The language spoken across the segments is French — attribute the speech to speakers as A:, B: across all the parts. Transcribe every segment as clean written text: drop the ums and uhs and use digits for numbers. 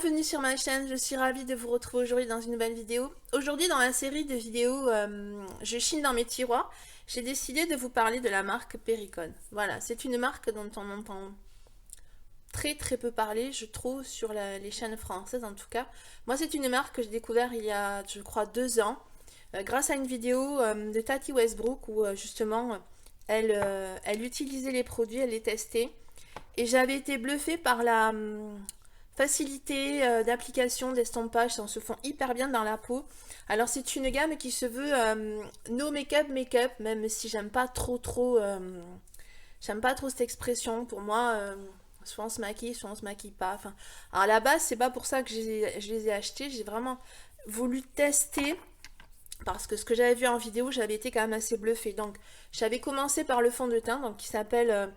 A: Bienvenue sur ma chaîne, je suis ravie de vous retrouver aujourd'hui dans une nouvelle vidéo. Aujourd'hui dans la série de vidéos Je chine dans mes tiroirs, j'ai décidé de vous parler de la marque Pericone. Voilà, c'est une marque dont on entend très peu parler, je trouve, sur les chaînes françaises en tout cas. Moi c'est une marque que j'ai découvert il y a, je crois, 2 ans, grâce à une vidéo de Tati Westbrook où justement elle utilisait les produits, elle les testait. Et j'avais été bluffée par la facilité d'application, d'estampage, ça se fond hyper bien dans la peau. Alors c'est une gamme qui se veut no make-up, même si j'aime pas trop cette expression. Pour moi, soit on se maquille, soit on se maquille pas. Enfin, alors à la base, c'est pas pour ça que je les ai achetés. J'ai vraiment voulu tester parce que ce que j'avais vu en vidéo, j'avais été quand même assez bluffée. Donc j'avais commencé par le fond de teint, donc qui s'appelle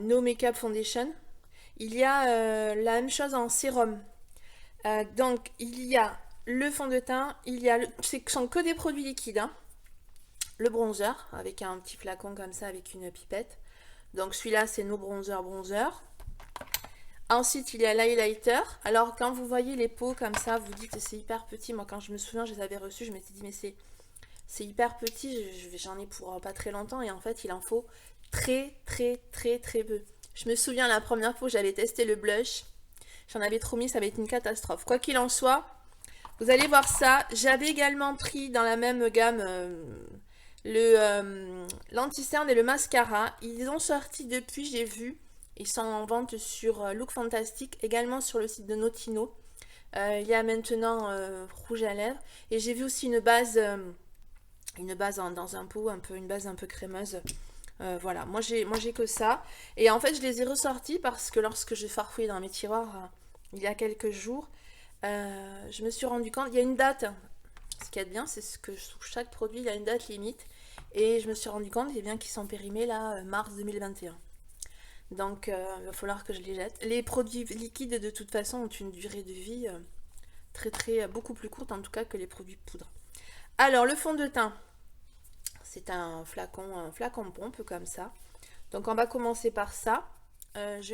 A: No Makeup Foundation. Il y a la même chose en sérum. Donc, il y a le fond de teint, ce sont que des produits liquides. Hein. Le bronzer, avec un petit flacon comme ça, avec une pipette. Donc, celui-là, c'est No Bronzer. Ensuite, il y a l'highlighter. Alors, quand vous voyez les pots comme ça, vous dites c'est hyper petit. Moi, quand je me souviens, je les avais reçus, je m'étais dit, mais c'est hyper petit, j'en ai pour pas très longtemps. Et en fait, il en faut très peu. Je me souviens la première fois où j'avais testé le blush, j'en avais trop mis, ça avait été une catastrophe. Quoi qu'il en soit, vous allez voir ça. J'avais également pris dans la même gamme l'anti-cerne et le mascara. Ils ont sorti depuis, j'ai vu. Ils sont en vente sur Look Fantastic, également sur le site de Notino. Il y a maintenant rouge à lèvres. Et j'ai vu aussi une base dans un pot, une base un peu crémeuse. Voilà, moi j'ai que ça. Et en fait, je les ai ressortis parce que lorsque je farfouillais dans mes tiroirs il y a quelques jours, je me suis rendu compte, il y a une date. Ce qu'il y a de bien, c'est que sous chaque produit, il y a une date limite. Et je me suis rendu compte bien qu'ils sont périmés là, mars 2021. Donc, il va falloir que je les jette. Les produits liquides, de toute façon, ont une durée de vie beaucoup plus courte, en tout cas, que les produits poudre. Alors, le fond de teint, c'est un flacon pompe comme ça. Donc on va commencer par ça.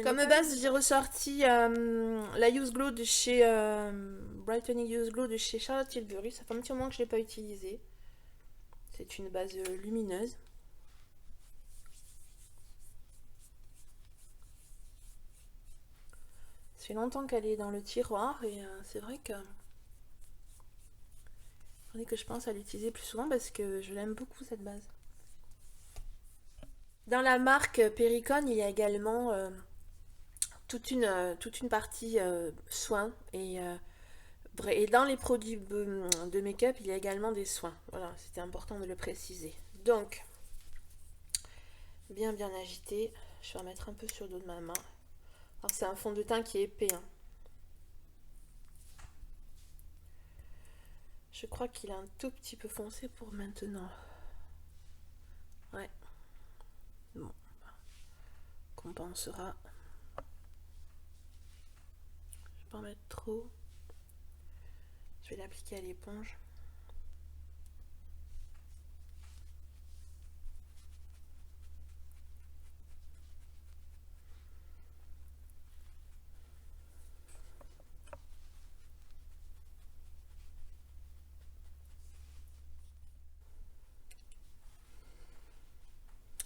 A: Comme base, j'ai ressorti la Use Glow de chez Brightening Use Glow de chez Charlotte Tilbury. Ça fait un petit moment que je ne l'ai pas utilisée. C'est une base lumineuse. Ça fait longtemps qu'elle est dans le tiroir et c'est vrai que je pense à l'utiliser plus souvent parce que je l'aime beaucoup cette base. Dans la marque Pericone, il y a également toute une partie soins et dans les produits de make-up, il y a également des soins. Voilà, c'était important de le préciser. Donc, bien agité. Je vais remettre un peu sur le dos de ma main. Alors, c'est un fond de teint qui est épais. Hein. Je crois qu'il est un tout petit peu foncé pour maintenant. Ouais. Bon. Compensera. Je vais pas en mettre trop. Je vais l'appliquer à l'éponge.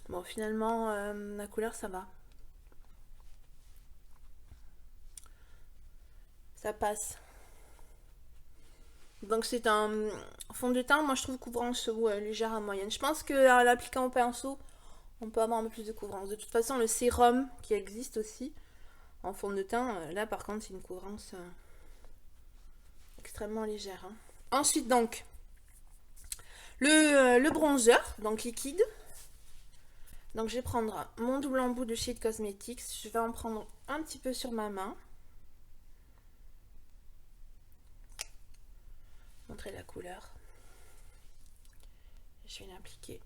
A: Bon, finalement, la couleur, ça va. Ça passe. Donc c'est un fond de teint, moi je trouve couvrance légère à moyenne. Je pense qu'en l'appliquant au pinceau, on peut avoir un peu plus de couvrance. De toute façon, le sérum qui existe aussi en fond de teint, là par contre c'est une couvrance extrêmement légère. Hein. Ensuite donc, le bronzer, donc liquide. Donc je vais prendre mon double embout de chez Cosmetics. Je vais en prendre un petit peu sur ma main. Montrer la couleur. Je vais l'appliquer.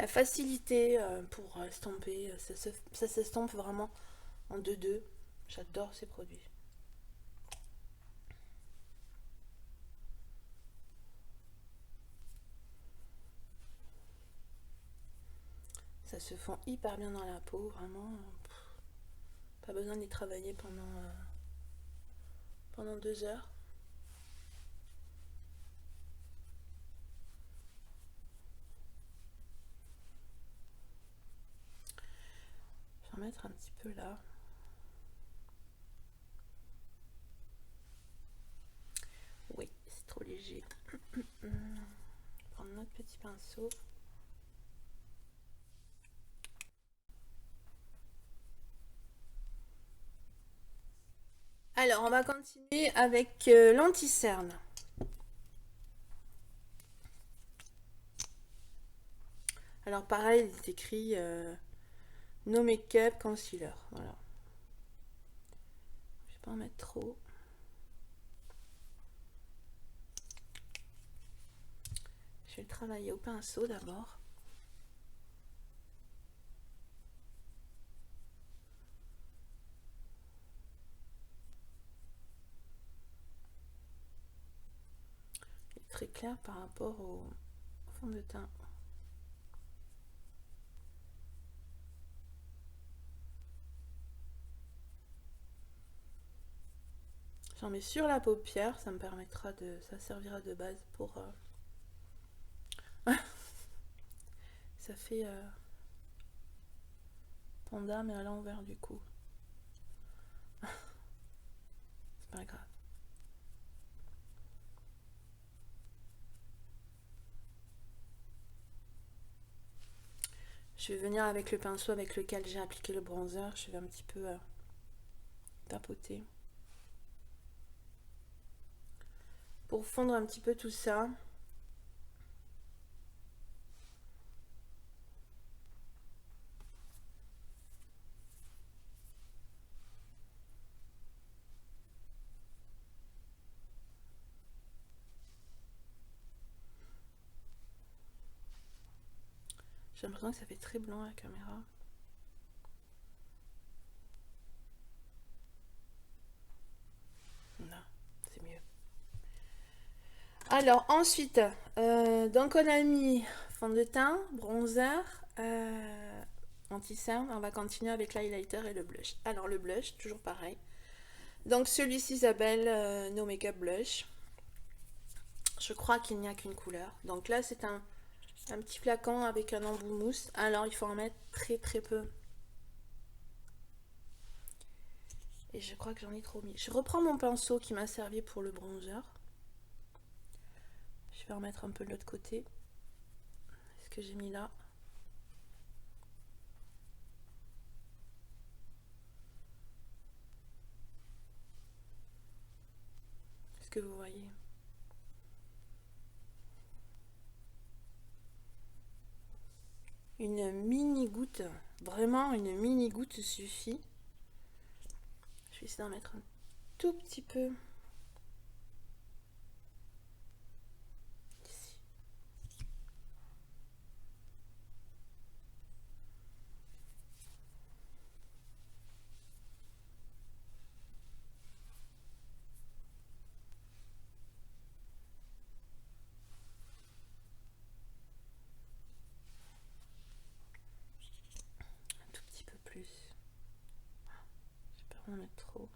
A: la facilité pour estomper, ça s'estompe vraiment en 2-2. J'adore ces produits. Ça se fond hyper bien dans la peau, vraiment. Pas besoin d'y travailler pendant 2 heures. Je vais en mettre un petit peu là. Oui, c'est trop léger. On va prendre notre petit pinceau. Alors, on va continuer avec l'anti-cerne. Alors, pareil, il est écrit No Make-up Concealer. Voilà. Je vais pas en mettre trop. Je vais le travailler au pinceau d'abord. Il est très clair par rapport au fond de teint. J'en mets sur la paupière, ça me permettra de... ça servira de base pour... ça fait panda mais à l'envers du coup. C'est pas grave. Je vais venir avec le pinceau avec lequel j'ai appliqué le bronzer, je vais un petit peu tapoter. Pour fondre un petit peu tout ça. J'ai l'impression que ça fait très blanc à la caméra. Là, c'est mieux. Alors ensuite, donc on a mis fond de teint, bronzer, anti-cerne. On va continuer avec l'highlighter et le blush. Alors le blush, toujours pareil. Donc celui-ci s'appelle No Makeup Blush. Je crois qu'il n'y a qu'une couleur. Donc là c'est un petit flacon avec un embout mousse. Alors il faut en mettre très très peu. Et je crois que j'en ai trop mis. Je reprends mon pinceau qui m'a servi pour le bronzer. Je vais en mettre un peu de l'autre côté. Ce que j'ai mis là. Est-ce que vous voyez? Une mini goutte, vraiment une mini goutte suffit. Je vais essayer d'en mettre un tout petit peu ici. Un tout petit peu plus. Je vais pas en mettre trop.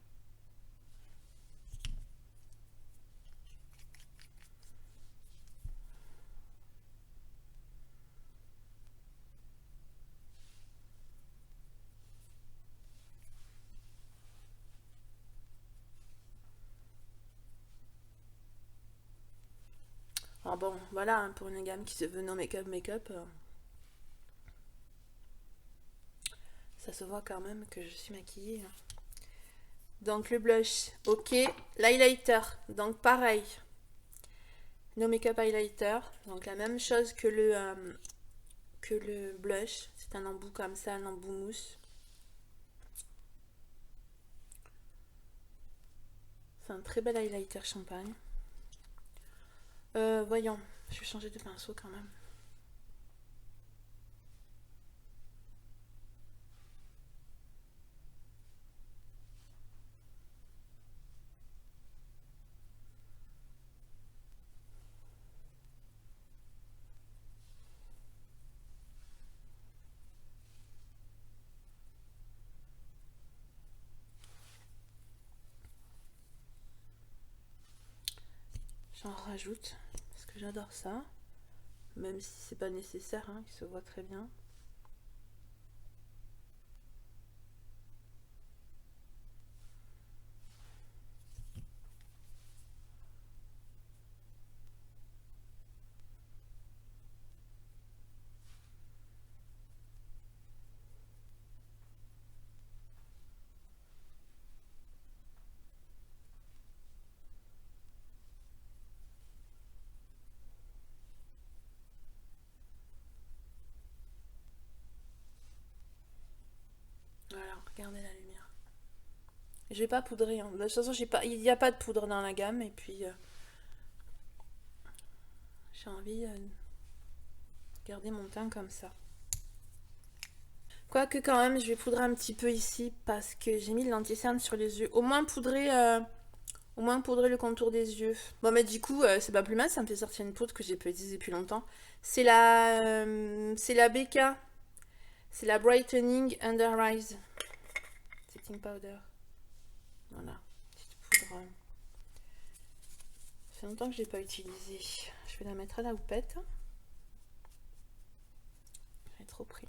A: Alors bon, voilà, hein, pour une gamme qui se veut no make-up, ça se voit quand même que je suis maquillée. Donc le blush, ok. L'highlighter, donc pareil. No Makeup Highlighter, donc la même chose que le blush. C'est un embout comme ça, un embout mousse. C'est un très bel highlighter champagne. Voyons, je vais changer de pinceau quand même. J'en rajoute parce que j'adore ça. Même si c'est pas nécessaire, hein, il se voit très bien. Voilà, regardez la lumière. Je vais pas poudrer, hein. De toute façon, il n'y a pas de poudre dans la gamme. Et puis, j'ai envie de garder mon teint comme ça. Quoique quand même, je vais poudrer un petit peu ici parce que j'ai mis de l'anti-cerne sur les yeux. Au moins poudrer le contour des yeux. Bon, mais du coup, c'est pas plus mal, ça me fait sortir une poudre que j'ai pas utilisée depuis longtemps. C'est la BK. C'est la Brightening Under Eyes Setting Powder. Voilà, petite poudre. Ça fait longtemps que je l'ai pas utilisée. Je vais la mettre à la houppette. J'ai trop pris.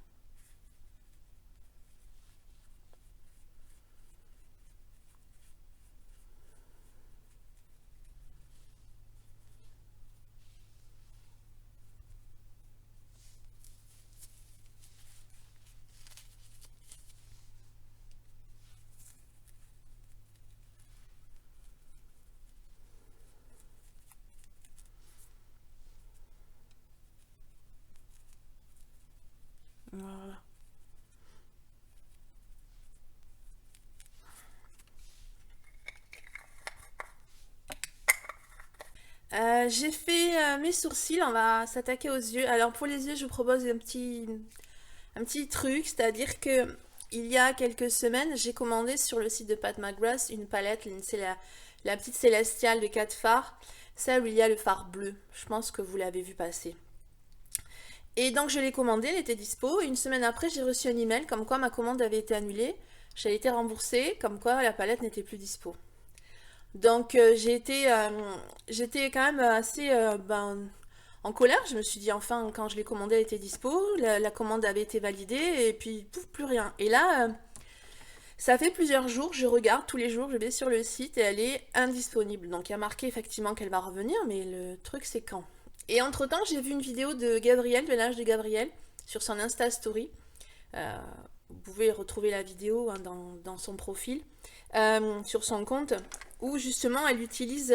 A: Voilà. J'ai fait mes sourcils, on va s'attaquer aux yeux. Alors pour les yeux, je vous propose un petit truc, c'est-à-dire que il y a quelques semaines, j'ai commandé sur le site de Pat McGrath une palette, c'est la petite célestiale de 4 fards, celle où il y a le fard bleu. Je pense que vous l'avez vu passer. Et donc je l'ai commandée, elle était dispo. Et une semaine après, j'ai reçu un email comme quoi ma commande avait été annulée. J'avais été remboursée, comme quoi la palette n'était plus dispo. Donc j'étais quand même assez en colère. Je me suis dit enfin quand je l'ai commandée elle était dispo, la commande avait été validée et puis pouf, plus rien. Et là ça fait plusieurs jours, je regarde tous les jours, je vais sur le site et elle est indisponible. Donc il y a marqué effectivement qu'elle va revenir, mais le truc c'est quand. Et entre-temps j'ai vu une vidéo de Gabriel, de l'âge de Gabriel, sur son Insta Story. Euh, vous pouvez retrouver la vidéo hein, dans son profil, sur son compte, où justement elle utilise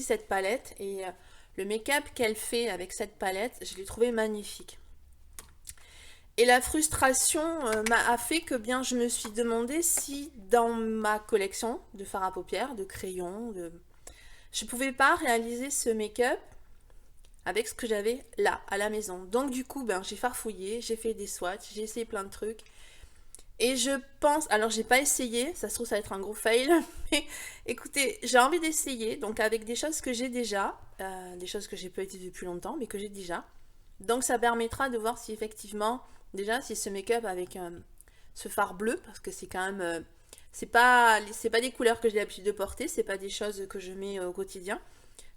A: cette palette et le make-up qu'elle fait avec cette palette, je l'ai trouvé magnifique. Et la frustration a fait que bien je me suis demandé si dans ma collection de fard à paupières, de crayons, je pouvais pas réaliser ce make-up avec ce que j'avais là, à la maison. Donc du coup, ben, j'ai farfouillé, j'ai fait des swatchs, j'ai essayé plein de trucs. Et je pense, alors j'ai pas essayé, ça se trouve ça va être un gros fail, mais écoutez, j'ai envie d'essayer, donc avec des choses que j'ai déjà, des choses que j'ai pas utilisées depuis longtemps, mais que j'ai déjà. Donc ça permettra de voir si effectivement, déjà, si ce make-up avec ce fard bleu, parce que c'est quand même, c'est pas des couleurs que j'ai l'habitude de porter, c'est pas des choses que je mets au quotidien.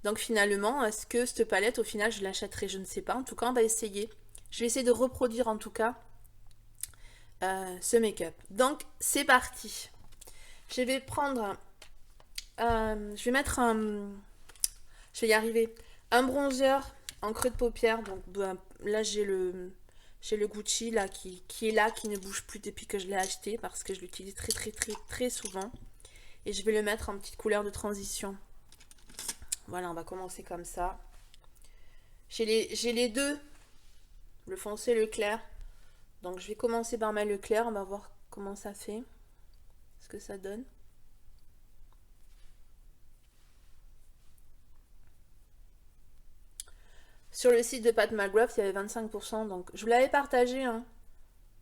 A: Donc finalement, est-ce que cette palette, au final, je l'achèterai, je ne sais pas. En tout cas, on va essayer. Je vais essayer de reproduire en tout cas ce make-up. Donc c'est parti. Je vais prendre, je vais mettre un, je vais y arriver, un bronzer en creux de paupière. Donc ben, là j'ai le Gucci là qui est là, qui ne bouge plus depuis que je l'ai acheté parce que je l'utilise très souvent. Et je vais le mettre en petite couleur de transition. Voilà, on va commencer comme ça. J'ai les deux, le foncé et le clair. Donc je vais commencer par mettre le clair, on va voir comment ça fait, ce que ça donne. Sur le site de Pat McGrath, il y avait 25%, donc je vous l'avais partagé hein,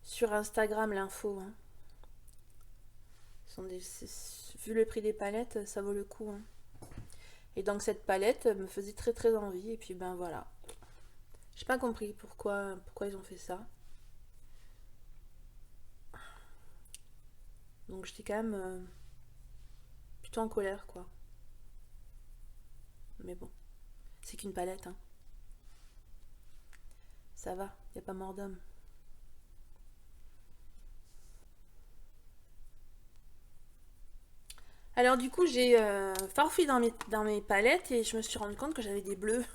A: sur Instagram l'info. Hein. Vu le prix des palettes, ça vaut le coup. Hein. Et donc cette palette me faisait très envie, et puis ben voilà. J'ai pas compris pourquoi ils ont fait ça. Donc j'étais quand même plutôt en colère quoi. Mais bon, c'est qu'une palette, hein. Ça va, y a pas mort d'homme. Alors du coup, j'ai farfouillé dans mes palettes et je me suis rendu compte que j'avais des bleus.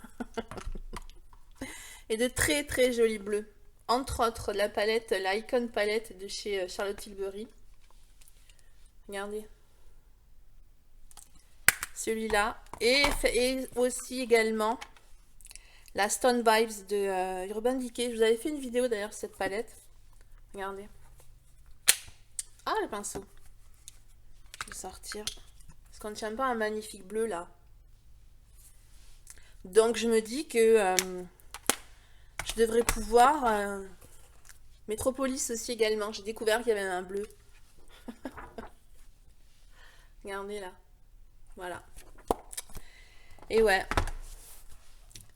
A: Et de très très jolis bleus. Entre autres, la palette, la Icon palette de chez Charlotte Tilbury. Regardez. Celui-là. Et aussi également la Stone Vibes de Urban Decay. Je vous avais fait une vidéo d'ailleurs sur cette palette. Regardez. Ah, le pinceau. Je vais sortir. Parce qu'on ne tient pas un magnifique bleu là. Donc je me dis que je devrais pouvoir... Metropolis aussi également. J'ai découvert qu'il y avait un bleu. Regardez là. Voilà. Et ouais.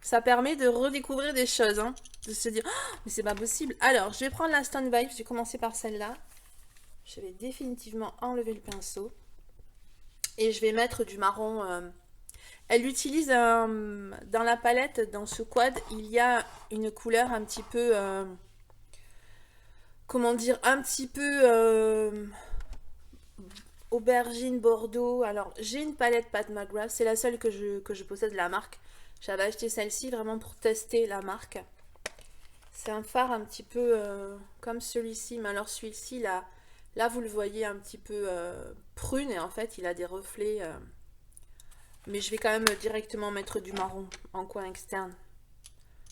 A: Ça permet de redécouvrir des choses. Hein. De se dire, oh, mais c'est pas possible. Alors, je vais prendre la Stone Vibe. Je vais commencer par celle-là. Je vais définitivement enlever le pinceau. Et je vais mettre du marron. Elle utilise dans la palette, dans ce quad, il y a une couleur un petit peu... comment dire, un petit peu aubergine bordeaux. Alors j'ai une palette Pat McGrath, c'est la seule que je possède de la marque. J'avais acheté celle-ci vraiment pour tester la marque. C'est un fard un petit peu comme celui-ci, mais alors celui-ci là vous le voyez un petit peu prune et en fait il a des reflets. Mais je vais quand même directement mettre du marron en coin externe.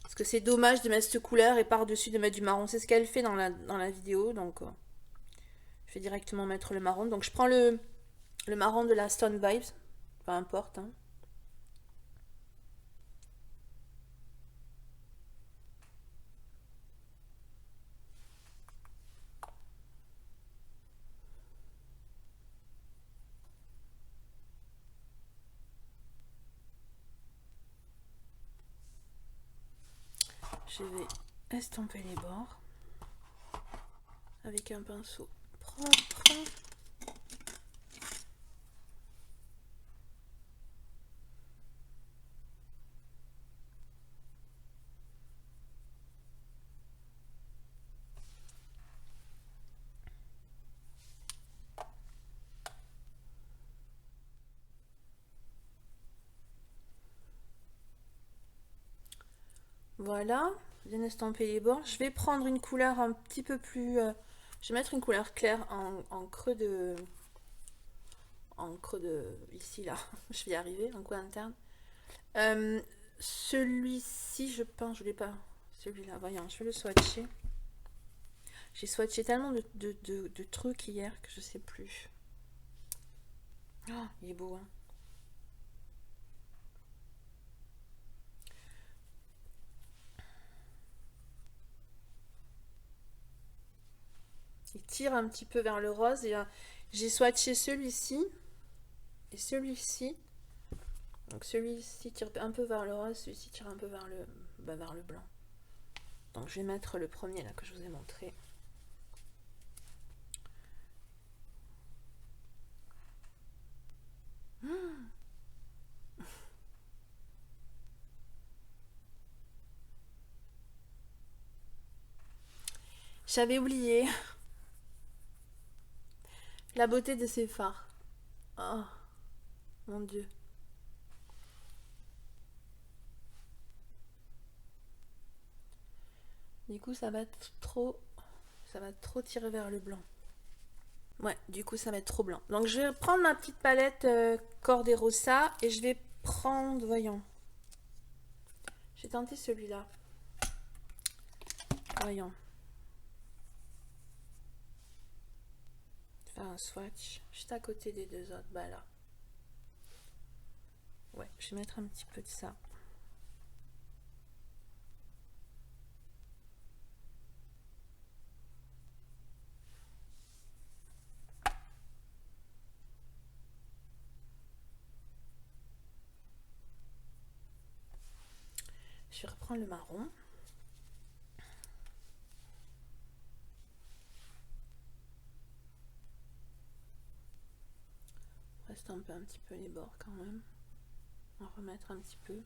A: Parce que c'est dommage de mettre cette couleur et par-dessus de mettre du marron. C'est ce qu'elle fait dans la vidéo. Donc, je vais directement mettre le marron. Donc, je prends le marron de la Stone Vibes. Peu importe. Hein. Je vais estomper les bords avec un pinceau propre. Voilà, bien estomper les bords. Je vais prendre une couleur un petit peu plus... je vais mettre une couleur claire en creux de... En creux de... Ici, là. Je vais y arriver, en coin interne. Celui-ci, je pense, je l'ai pas. Celui-là, voyons, je vais le swatcher. J'ai swatché tellement de trucs hier que je sais plus. Oh, il est beau, hein. Il tire un petit peu vers le rose et j'ai swatché celui-ci et celui-ci. Donc celui-ci tire un peu vers le rose, celui-ci tire un peu vers vers le blanc. Donc je vais mettre le premier là que je vous ai montré. J'avais oublié la beauté de ces fards. Oh, mon Dieu. Du coup, ça va trop tirer vers le blanc. Ouais, du coup, ça va être trop blanc. Donc, je vais prendre ma petite palette Corderosa et je vais prendre, voyons. J'ai tenté celui-là. Voyons. Faire un swatch juste à côté des deux autres. Bah là. Ouais, je vais mettre un petit peu de ça. Je vais reprendre le marron. On reste un petit peu les bords quand même. On va remettre un petit peu.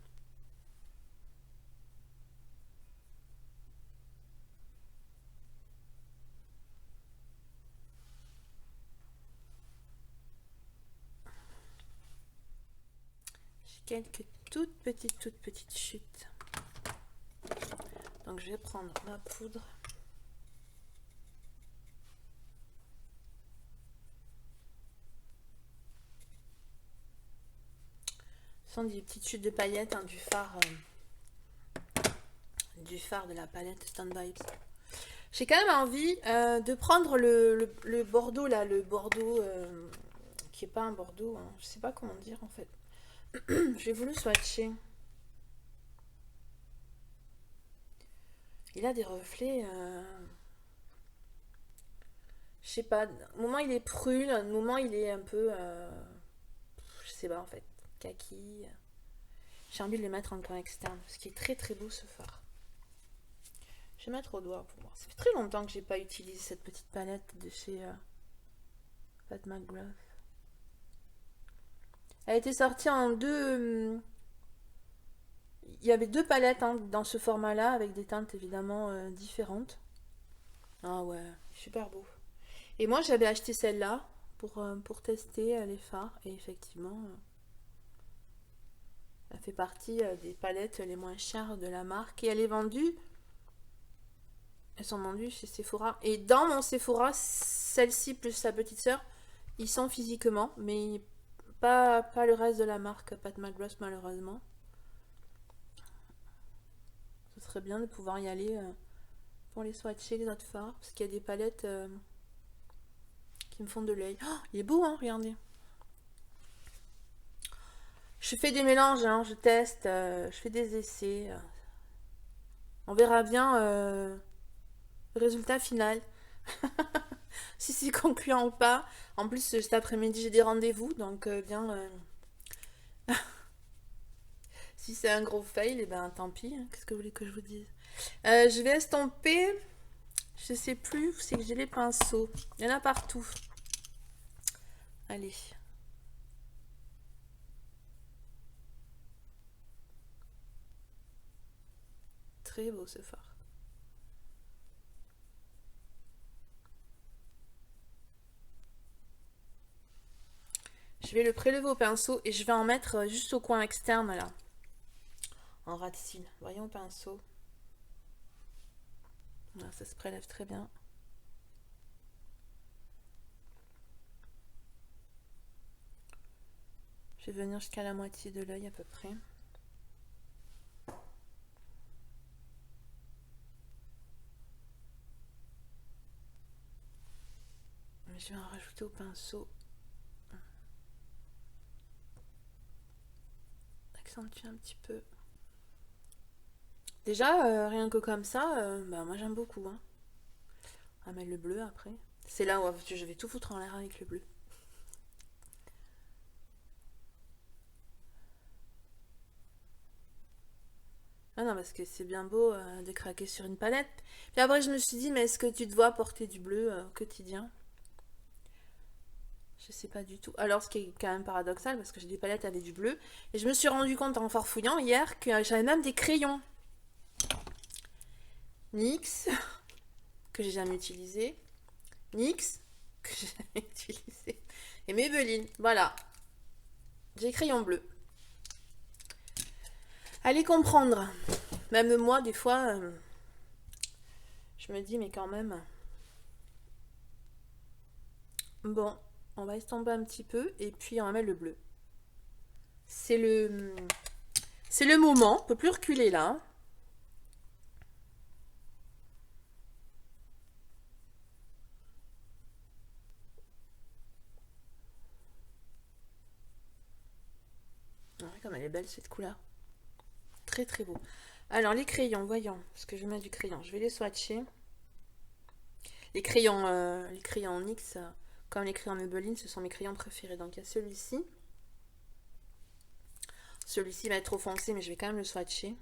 A: J'ai quelques toutes petites chutes. Donc je vais prendre ma poudre. Ce sont des petites chutes de paillettes, hein, du fard de la palette Stand Vibes. J'ai quand même envie de prendre le Bordeaux là, le Bordeaux qui est pas un Bordeaux, hein, je sais pas comment dire en fait. J'ai voulu swatcher. Il a des reflets. Je sais pas. Au moment il est prune, au moment il est un peu. Je sais pas en fait. Kaki. J'ai envie de le mettre en coin externe. Ce qui est très beau ce fard. Je vais mettre au doigt pour voir. Ça fait très longtemps que j'ai pas utilisé cette petite palette de chez Pat McGrath. Elle a été sortie en deux. Il y avait deux palettes, hein, dans ce format-là, avec des teintes évidemment différentes. Ah ouais, super beau. Et moi j'avais acheté celle-là pour tester les fards. Et effectivement, elle fait partie des palettes les moins chères de la marque. Et elle est vendue. Elles sont vendues chez Sephora. Et dans mon Sephora, celle-ci plus sa petite sœur, ils sont physiquement. Mais pas le reste de la marque Pat McGrath malheureusement. Ce serait bien de pouvoir y aller pour les swatcher, les autres fards. Parce qu'il y a des palettes qui me font de l'œil. Oh, il est beau, hein, regardez. Je fais des mélanges, hein, je teste, je fais des essais. On verra bien le résultat final. Si c'est concluant ou pas. En plus, cet après-midi, j'ai des rendez-vous. Donc, si c'est un gros fail, et ben tant pis. Hein, qu'est-ce que vous voulez que je vous dise? Je vais estomper. Je sais plus où c'est que j'ai les pinceaux. Il y en a partout. Allez. Très beau ce fard. Je vais le prélever au pinceau et je vais en mettre juste au coin externe là. En ras de cils. Voyons au pinceau. Là, ça se prélève très bien. Je vais venir jusqu'à la moitié de l'œil à peu près. Je vais en rajouter au pinceau. Accentuer un petit peu. Déjà, rien que comme ça, bah, moi j'aime beaucoup. Hein. On va mettre le bleu après. C'est là où je vais tout foutre en l'air avec le bleu. Ah non, parce que c'est bien beau de craquer sur une palette. Puis après, je me suis dit, mais est-ce que tu te vois porter du bleu au quotidien? Je sais pas du tout. Alors, ce qui est quand même paradoxal, parce que j'ai des palettes avec du bleu. Et je me suis rendu compte en farfouillant hier que j'avais même des crayons. NYX, que j'ai jamais utilisé. NYX, que j'ai jamais utilisé. Et Maybelline, voilà. J'ai crayon bleu. Allez comprendre. Même moi, des fois, je me dis, mais quand même. Bon, on va estomper un petit peu et puis on va mettre le bleu. C'est le moment. On peut plus reculer là. Ouais, comme elle est belle cette couleur. Très beau. Alors les crayons, voyons. Parce que je vais mettre du crayon. Je vais les swatcher. Les crayons NYX, comme les crayons Maybelline, ce sont mes crayons préférés. Donc il y a celui-ci. Celui-ci va être trop foncé, mais je vais quand même le swatcher.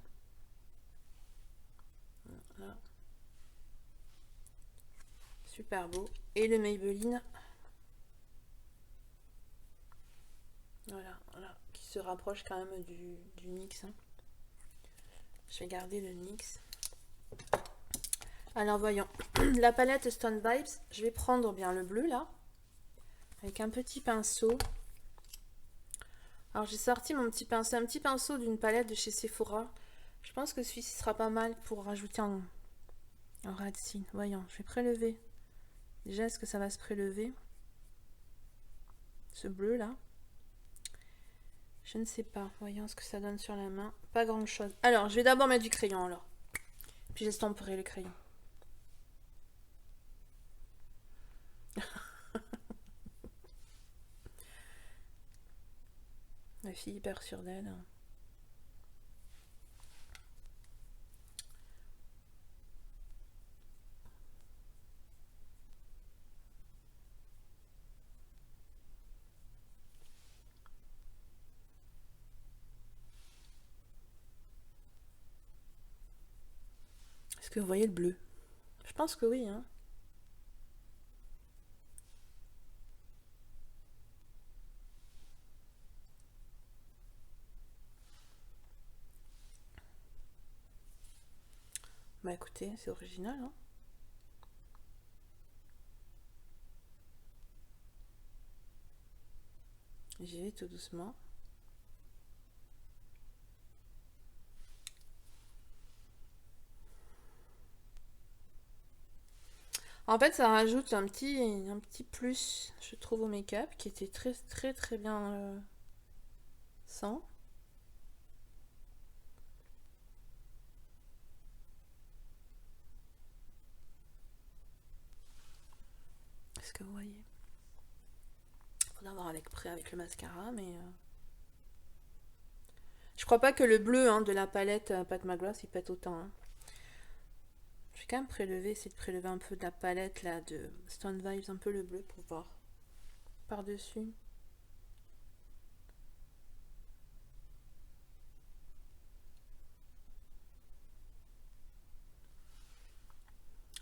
A: Voilà. Super beau. Et le Maybelline. Voilà, qui se rapproche quand même du NYX. Hein. Je vais garder le NYX. Alors voyons, la palette Stone Vibes, je vais prendre bien le bleu là, avec un petit pinceau. Alors j'ai sorti mon petit pinceau, un petit pinceau d'une palette de chez Sephora. Je pense que celui-ci sera pas mal pour rajouter en ras de cils. Voyons, je vais prélever. Déjà, est-ce que ça va se prélever? Ce bleu là. Je ne sais pas. Voyons ce que ça donne sur la main. Pas grand chose. Alors, je vais d'abord mettre du crayon alors. Puis j'estomperai le crayon. La fille hyper sûre d'elle. Est-ce que vous voyez le bleu? Je pense que oui, hein. Bah écoutez, c'est original, hein. J'y vais tout doucement. En fait, ça rajoute un petit plus, je trouve, au make-up, qui était très très très bien sans. Est-ce que vous voyez? Faudra voir avec le mascara, mais je crois pas que le bleu hein, de la palette Pat McGrath il pète autant. Hein. Je vais quand même essayer de prélever un peu de la palette là de Stone Vibes, un peu le bleu pour voir par-dessus.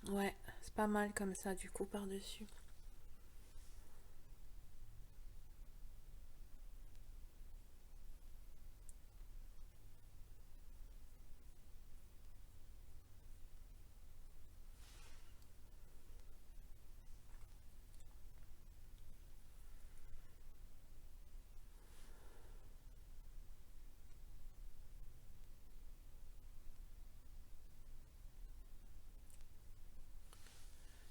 A: Ouais, c'est pas mal comme ça du coup par-dessus.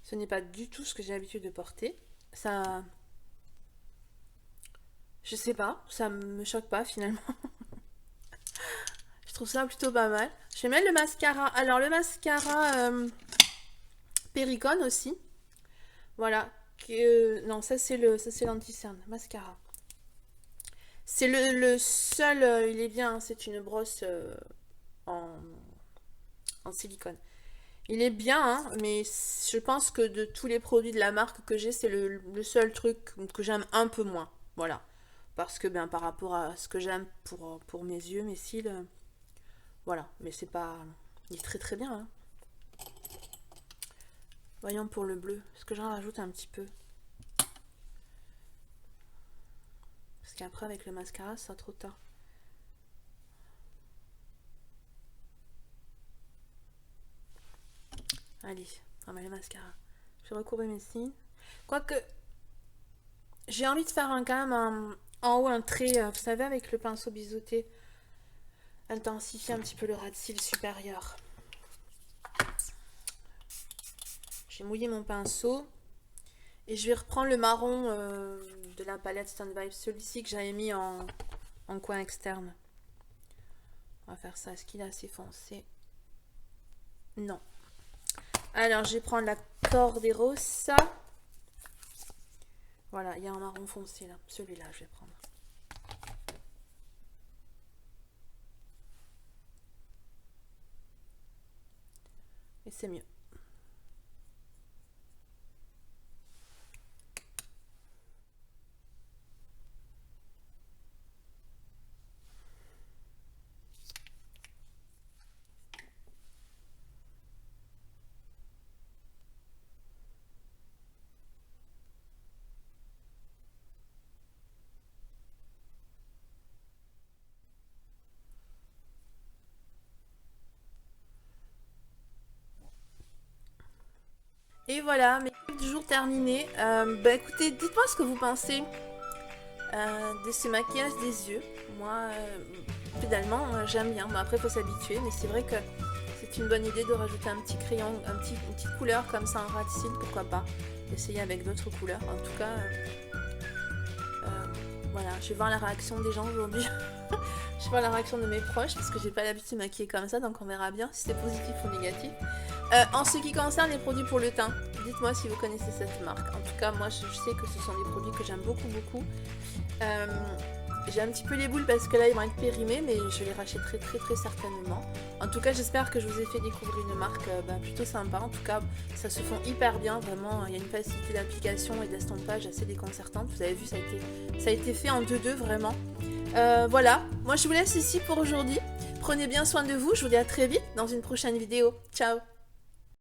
A: Ce n'est pas du tout ce que j'ai l'habitude de porter. Ça... Je sais pas, ça me choque pas finalement. Je trouve ça plutôt pas mal. Je vais mettre le mascara. Alors le mascara Perricone aussi. Voilà. Non, ça c'est l'anti-cerne. Mascara. C'est le seul, il est bien, hein, c'est une brosse en, en silicone. Il est bien, hein, mais je pense que de tous les produits de la marque que j'ai, c'est le seul truc que j'aime un peu moins. Voilà. Parce que ben, par rapport à ce que j'aime pour mes yeux, mes cils, voilà. Mais c'est pas... Il est très très bien. Hein. Voyons pour le bleu. Est-ce que j'en rajoute un petit peu? Parce qu'après avec le mascara, ça sera trop tard. Allez, on met le mascara. Je vais recourber mes cils. Quoique, j'ai envie de faire quand même en haut un trait, vous savez, avec le pinceau biseauté. Intensifier un petit peu le ras de cils supérieur. J'ai mouillé mon pinceau. Et je vais reprendre le marron de la palette Stone Vibes. Celui-ci que j'avais mis en coin externe. On va faire ça. Est-ce qu'il est assez foncé? Non. Alors, je vais prendre la Corderosa. Voilà, il y a un marron foncé là. Celui-là, je vais prendre. Et c'est mieux. Et voilà, mes clips du jour terminés. Bah écoutez, dites-moi ce que vous pensez de ce maquillage des yeux. Moi, finalement, j'aime bien. Bon, après, il faut s'habituer, mais c'est vrai que c'est une bonne idée de rajouter un petit crayon, une petite couleur comme ça en ras de cils, pourquoi pas. Essayer avec d'autres couleurs. En tout cas, voilà, je vais voir la réaction des gens aujourd'hui. Je vais voir la réaction de mes proches parce que j'ai pas l'habitude de maquiller comme ça, donc on verra bien si c'est positif ou négatif. En ce qui concerne les produits pour le teint, dites-moi si vous connaissez cette marque. En tout cas, moi je sais que ce sont des produits que j'aime beaucoup beaucoup. J'ai un petit peu les boules parce que là ils vont être périmés, mais je les rachèterai très certainement. En tout cas, j'espère que je vous ai fait découvrir une marque plutôt sympa. En tout cas, ça se fond hyper bien, vraiment. Il y a une facilité d'application et d'estampage assez déconcertante. Vous avez vu, ça a été fait en 2-2 vraiment. Voilà, moi je vous laisse ici pour aujourd'hui. Prenez bien soin de vous, je vous dis à très vite dans une prochaine vidéo. Ciao!